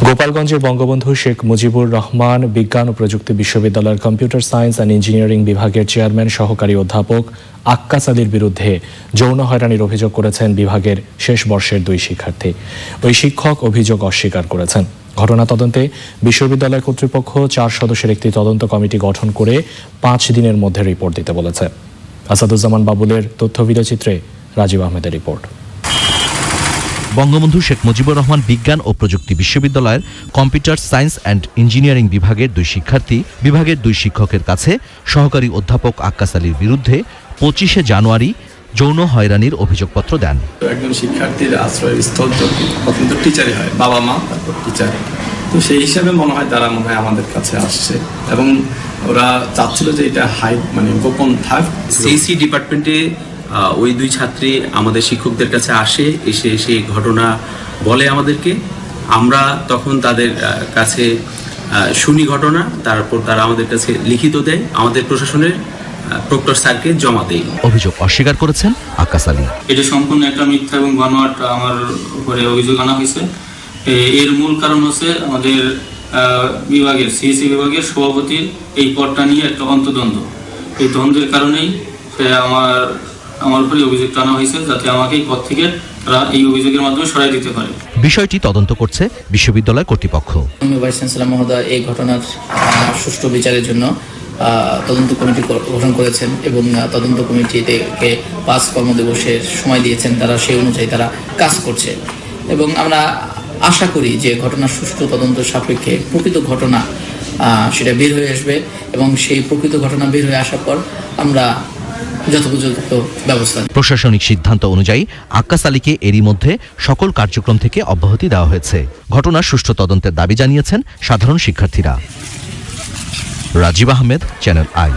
গোপালগঞ্জের বঙ্গবন্ধু শেখ মুজিবুর রহমান বিজ্ঞান ও প্রযুক্তি বিশ্ববিদ্যালয়ের কম্পিউটার সায়েন্স অ্যান্ড ইঞ্জিনিয়ারিং বিভাগের চেয়ারম্যান সহকারী অধ্যাপক আক্কাস আলীর বিরুদ্ধে যৌন হয়রানির অভিযোগ করেছেন বিভাগের শেষ বর্ষের 2 শিক্ষার্থী। ওই শিক্ষক অভিযোগ অস্বীকার করেছেন। ঘটনা তদন্তে বিশ্ববিদ্যালয় কর্তৃপক্ষ 4 সদস্যের একটি তদন্ত কমিটি গঠন করে 5 দিনের মধ্যে রিপোর্ট দিতে বলেছে। আসাদুজ্জামান বাবুলের তথ্য ভিডিওচিত্রে রাজীব আহমেদের রিপোর্ট। বঙ্গবন্ধু শেখ মুজিবুর রহমান বিজ্ঞান ও প্রযুক্তি বিশ্ববিদ্যালয়ের কম্পিউটার সায়েন্স অ্যান্ড ইঞ্জিনিয়ারিং বিভাগের 2 শিক্ষার্থী বিভাগের 2 শিক্ষকের কাছে সহকারী অধ্যাপক আক্কাস আলীর বিরুদ্ধে 25শে জানুয়ারি যৌন হয়রানির অভিযোগপত্র দেন। একজন শিক্ষার্থীর আশ্রয়স্থল প্রথম তো টিচারই হয়, বাবা মা তারপর টিচার। তো সেই হিসাবে মনে হয় তারা আমাদের কাছে আসছে এবং ওরা চাচ্ছিল যে এটা গোপন থাক। সিইসি ডিপার্টমেন্টে ওই 2 ছাত্রী আমাদের শিক্ষকদের কাছে এসে সেই ঘটনা বলে আমাদেরকে। আমরা তখন তাদের কাছে শুনি ঘটনা, তারপর তারা আমাদের কাছে লিখিত দেয়, আমাদের প্রশাসনের প্রক্টর স্যারকে জমা দেয়। অভিযোগ অস্বীকার করেছেন আক্কাস আলী। এটা সম্পূর্ণ একটা মিথ্যা এবং বানোয়াট আমার উপরে অভিযোগ আনা হয়েছে। এর মূল কারণ হচ্ছে আমাদের বিভাগের সিইসি বিভাগের সভাপতির এই পদটা নিয়ে একটা অন্তদ্বন্দ্ব। এই দ্বন্দ্বের কারণেই আমার উপরে অভিযোগ আনা হয়েছে, যাতে আমাকে এই পদ থেকে তারা এই অভিযোগের মাধ্যমে সরাই দিতে পারে। বিষয়টি তদন্ত করছে বিশ্ববিদ্যালয় কর্তৃপক্ষ। ভাইস চ্যান্সেলর মহোদয় এই ঘটনার সুষ্ঠু বিচারের জন্য তদন্ত কমিটি গঠন করেছেন এবং তদন্ত কমিটিতে 5 কর্মদিবসের সময় দিয়েছেন। তারা সেই অনুযায়ী তারা কাজ করছে এবং আমরা আশা করি যে ঘটনার সুষ্ঠু তদন্ত সাপেক্ষে প্রকৃত ঘটনা সেটা বের হয়ে আসবে এবং সেই প্রকৃত ঘটনা বের হয়ে আসার পর আমরা যথোপযুক্ত ব্যবস্থা। প্রশাসনিক সিদ্ধান্ত অনুযায়ী আক্কাস আলীকে এরই মধ্যে সকল কার্যক্রম থেকে অব্যাহতি দেওয়া হয়েছে। ঘটনার সুষ্ঠু তদন্তের দাবি জানিয়েছেন সাধারণ শিক্ষার্থীরা। Rajib Ahmed, channel I.